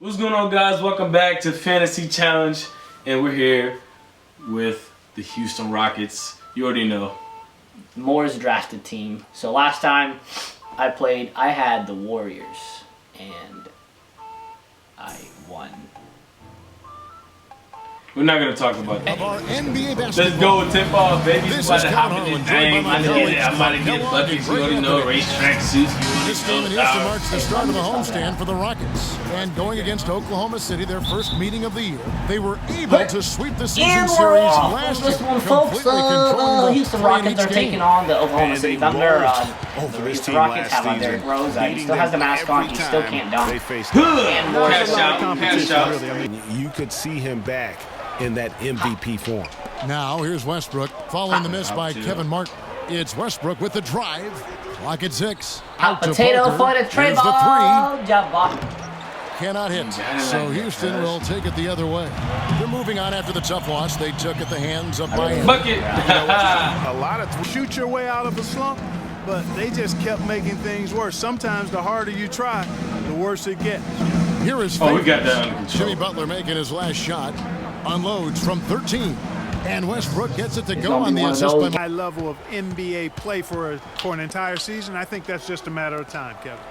What's going on, guys? Welcome back to Fantasy Challenge, and we're here with the Houston Rockets. You already know. Moore's drafted team. So last time I played, I had the Warriors, and I won. We're not gonna talk about that. Let's go with tip-off, baby. This About is to hop in Kevin this thing. I'm about to get buckets. You already know. Racetrack suits. This game in Houston marks the start of the homestand for the Rockets. And going against Oklahoma City, their first meeting of the year, they were able to sweep the season series last year. This one, folks. The Houston Rockets are taking on the Oklahoma City Thunder. The Rockets have on Derrick Rose. He still has the mask on. He still can't dunk. And more cash out. You could see him back in that MVP form. Now here's Westbrook following the miss by Kevin Martin. It's Westbrook with the drive. Clock at 6. Out potato for the tray ball. Cannot hit. So Houston will take it the other way. They're moving on after the tough loss they took at the hands of Miami. Bucket. A lot of shoot your way out of a slump, but they just kept making things worse. Sometimes the harder you try, the worse it gets. Here is we got that under control. Jimmy Butler making his last shot. Unloads from 13. And Westbrook gets it to go on the assist by high level of NBA play for an entire season. I think that's just a matter of time, Kevin.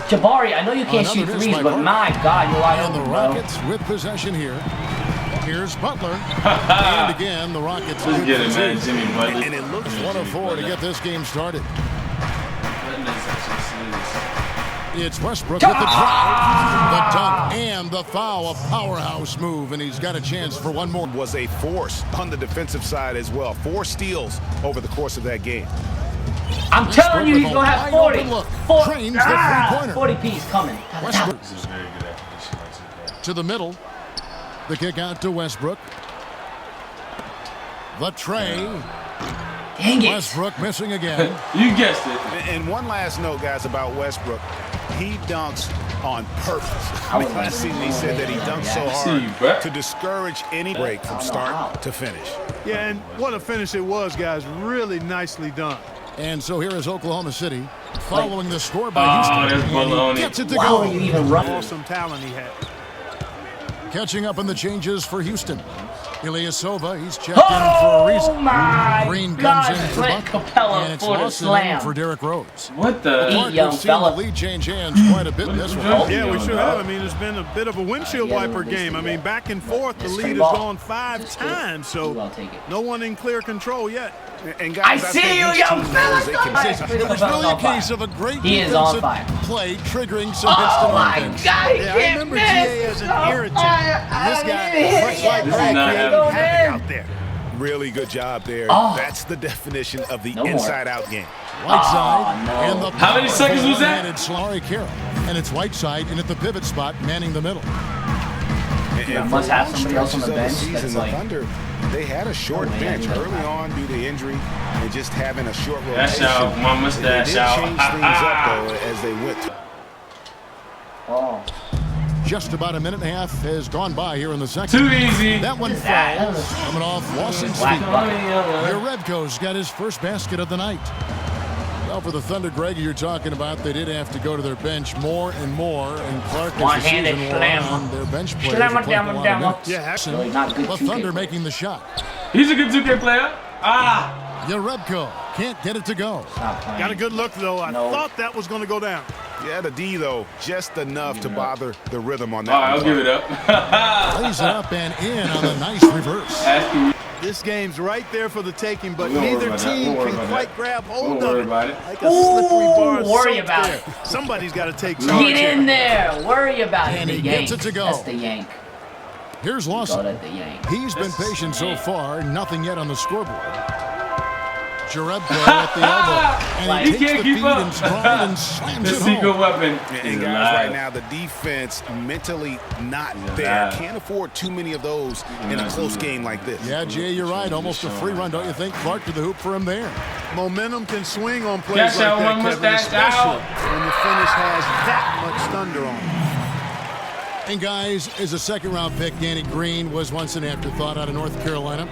Jabari, I know you can't shoot threes, but my God, you're wide open, the Rockets with possession here. Here's Butler. And again, the Rockets. Let's get it, man, Jimmy Butler. And it looks 1 of 4 to get this game started. It's Westbrook with the drive, the dunk, and the foul. A powerhouse move, and he's got a chance for one more. Was a force on the defensive side as well. 4 steals over the course of that game. I'm telling you, he's going to have 40. 40 piece coming. Westbrook to the middle. The kick out to Westbrook. The tray. Dang it. Westbrook missing again. You guessed it. And one last note, guys, about Westbrook. He dunks on purpose. Last season he said that he dunks so hard to discourage any break from start to finish. Yeah, and what a finish it was, guys. Really nicely done. And so here is Oklahoma City following the score by Houston. Baloney. Gets it to go. You even run. Awesome talent he had. Catching up on the changes for Houston. Ilyasova, he's checked in for a reason. Green comes in for Buck, and it's Lawson for Derrick Rose. What the? We've seen the lead change hands quite a bit in this one. Yeah, we sure have. I mean, it's been a bit of a windshield wiper game. I mean, back and forth, the lead has gone 5 times, so no one in clear control yet. And guys, I see you, young fella. It was really a case of a great defensive play triggering some instant offense. Yeah, I remember GA as an irritant. This guy, much like Greg, out there. Really good job there. That's the definition of the inside-out game. Whiteside and the how many seconds was that? It's Larry Carroll, and it's Whiteside in at the pivot spot, manning the middle. And must have somebody else on the bench. That's like Thunder, they had a short bench early on due to injury and just having a short rotation. That's out. My mustache out. They did change things up though as they went. Just about a minute and a half has gone by here in the second. Too easy. That one falls. Coming off Lawson's feet. Yarebko's got his first basket of the night. Well, for the Thunder, Greg, you're talking about, they did have to go to their bench more and more, and Clark as the season wore on, their bench players are playing a lot of minutes. Yeah, the Thunder making the shot. He's a good 2K player. Yarebko can't get it to go. Got a good look, though. I thought that was going to go down. Yeah, the D, though, just enough to bother the rhythm on that. All right, I'll give it up. Lays it up and in on a nice reverse. This game's right there for the taking, but neither team can quite grab hold of it. Like a slippery bar. Worry about it. Somebody's got to take charge. Get in there. Worry about it. And he gets it to go. That's the yank. Here's Lawson. He's been patient so far. Nothing yet on the scoreboard. Jarebko at the elbow. And he takes the feed and stride and slams it home. Secret weapon. And guys, right now, the defense mentally not there. Can't afford too many of those in a close game like this. Yeah, Jay, you're right. Almost a free run, don't you think? Clark to the hoop for him there. Momentum can swing on plays like that, Kevin, especially when the finish has that much thunder on it. And guys, as a second-round pick, Danny Green was once an afterthought out of North Carolina.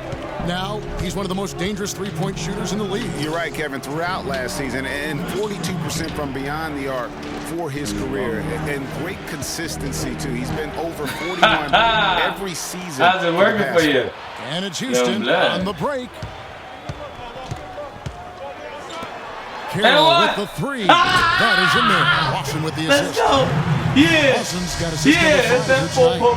Now, he's one of the most dangerous three-point shooters in the league. You're right, Kevin. Throughout last season, and 42% from beyond the arc for his career, and great consistency, too. He's been over 41 every season. How's it working for you? And it's Houston on the break. Carroll with the three. That is in there. Lawson with the assist. Let's go. Yeah. Lawson's got assist that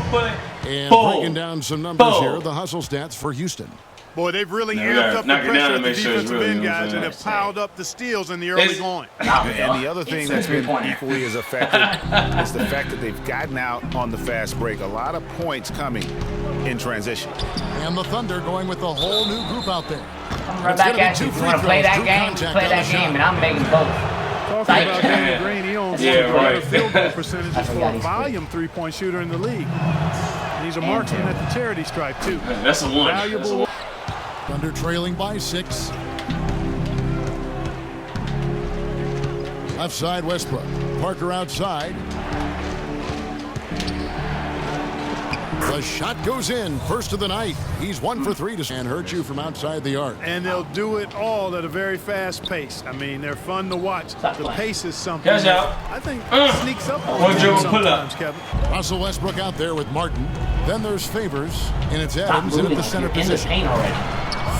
play. And breaking down some numbers here, the hustle stats for Houston. Boy, they've really amped up the pressure at the defensive end, guys, and have piled up the steals in the early going. And the other thing that's been equally as effective is the fact that they've gotten out on the fast break. A lot of points coming in transition. And the Thunder going with a whole new group out there. I'm right back at you. If you want to play that game, play that game, and I'm making both. Talking about Danny Green, he owns one of the better field goal percentages for a volume three-point shooter in the league. And he's a marksman at the charity stripe, too. That's a one. Valuable. Thunder trailing by 6. Left side, Westbrook. Parker outside. The shot goes in. First of the night. He's 1 for 3 and hurt you from outside the arc. And they'll do it all at a very fast pace. I mean, they're fun to watch. The pace is something Catch out. I think sneaks up on One you pull up. sometimes, Kevin. Russell Westbrook out there with Martin. Then there's Favors, and it's Adams in at the center position.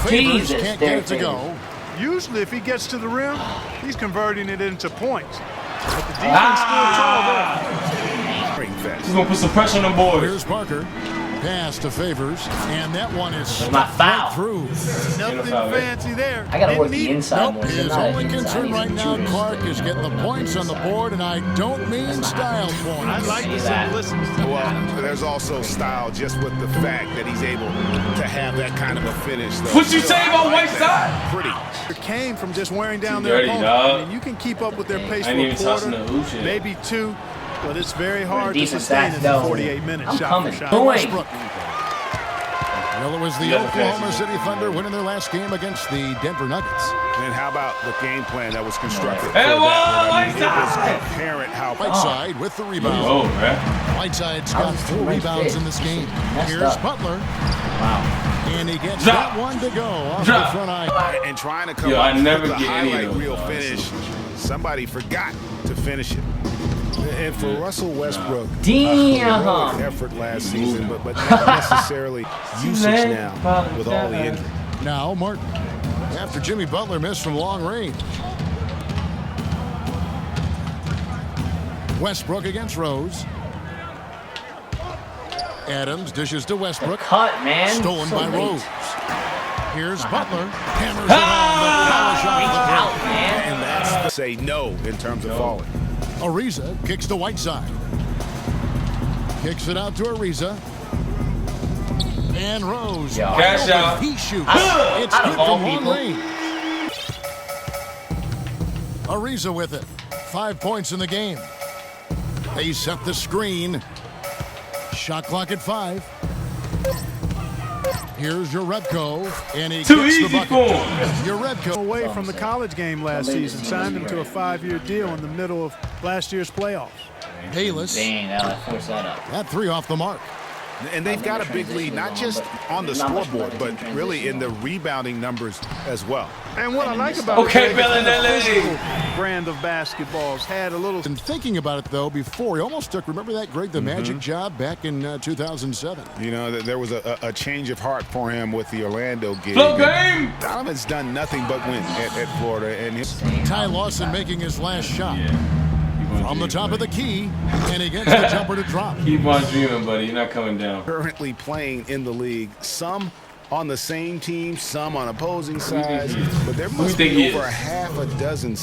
Favors can't get it to go. Usually, if he gets to the rim, he's converting it into points. But the defense still tall there. He's going to put some pressure on the board. Here's Parker. Pass to Favors, and that one is my foul. Through. Nothing fancy there. I got to work the inside more. His only concern right now, Clark, is getting the points on the board, and I don't mean style points. I like the simplicity. Well, there's also style just with the fact that he's able to have that kind of a finish. What you say about Whiteside? Pretty. It came from just wearing down their dirty, opponent. dog. I mean, you can keep up with their pace I for ain't a even touching quarter, the hoop yet. maybe 2, but it's very hard to Decent sustain stats, in though. 48 minutes I'm shot coming. for shot. Westbrook. Well, it was the Oklahoma City Thunder winning their last game against the Denver Nuggets. And how about the game plan that was constructed? Hey, for that one? I mean, it was Whiteside! apparent how Whiteside with the rebound. Oh, man. Whiteside's got 4 rebounds in this game. Here's Butler. Wow. And he gets Drop. that one to go off Drop. the front eye. and trying to come Yo, I up never with a get any of highlight those, reel dog. finish. Somebody forgot to finish it. And for Russell Westbrook, Damn. a heroic effort last season, but not necessarily usage now with all the injury. Now Martin. After Jimmy Butler missed from long range. Westbrook against Rose. Adams dishes to Westbrook. Cut, man. Stolen So by late. Rose. Here's Butler. Hammers it on the foul shot of the break. Out, man. And that's to say no in terms of falling. Ariza kicks to Whiteside. Kicks it out to Ariza. And Rose. Yo. Cash out. He shoots. I- It's out of good all from long people. range. Ariza with it. 5 points in the game. They set the screen. Shot clock at 5. Here's Jerebko, and he Too gets the easy bucket. for him. Jerebko. Away from the college game last season, signed him to a 5-year deal in the middle of last year's playoffs. Bayless. Dang, I forced that up. That 3 off the mark. And they've got a big lead, not just on the scoreboard, but really in the rebounding numbers as well. And what I like about Okay, it, Bellinelli. physical brand of basketballs had a little. And thinking about it, though, before, he almost took, remember that Greg the Magic job back in 2007? You know, there was a change of heart for him with the Orlando gig. Flow game! Donovan's done nothing but win at Florida. And Ty Lawson making his last shot. Yeah. From the top of the key, and he gets the jumper to drop. Keep on dreaming, buddy. You're not coming down. currently playing in the league, some on the same team, some on opposing sides, but there must be over a half a dozen.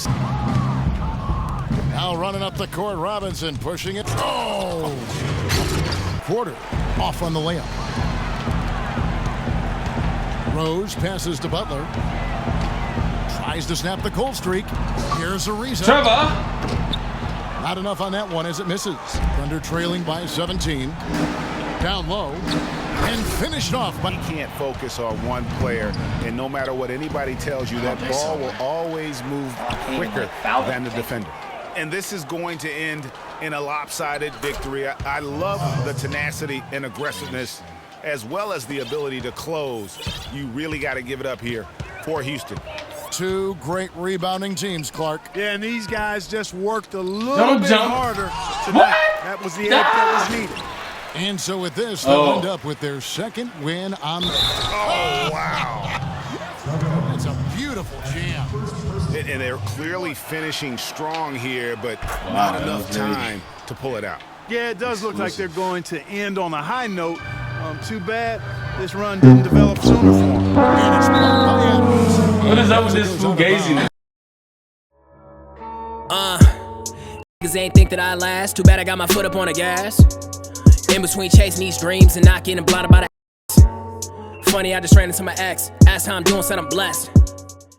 Now running up the court, Robinson pushing it. Oh! Porter off on the layup. Rose passes to Butler. Tries to snap the cold streak. Here's Ariza. Trevor! Not enough on that one as it misses. Thunder trailing by 17. Down low. And finished off. But He can't focus on one player, and no matter what anybody tells you, that ball will always move quicker than the defender. And this is going to end in a lopsided victory. I love the tenacity and aggressiveness as well as the ability to close. You really got to give it up here for Houston. Two great rebounding teams, Clark. Yeah, and these guys just worked a little bit harder tonight. What? That was the edge that was needed. And so with this, they'll end up with their second win on the... Oh, wow. It's a beautiful jam. And they're clearly finishing strong here, but not enough time to pull it out. Yeah, it does look like they're going to end on a high note. Too bad this run didn't develop sooner for them. What is up with this fugaziness? Niggas ain't think that I last. Too bad I got my foot up on the gas. In between chasing these dreams and not getting blinded by the ass. Funny, I just ran into my ex. Asked how I'm doing, said I'm blessed.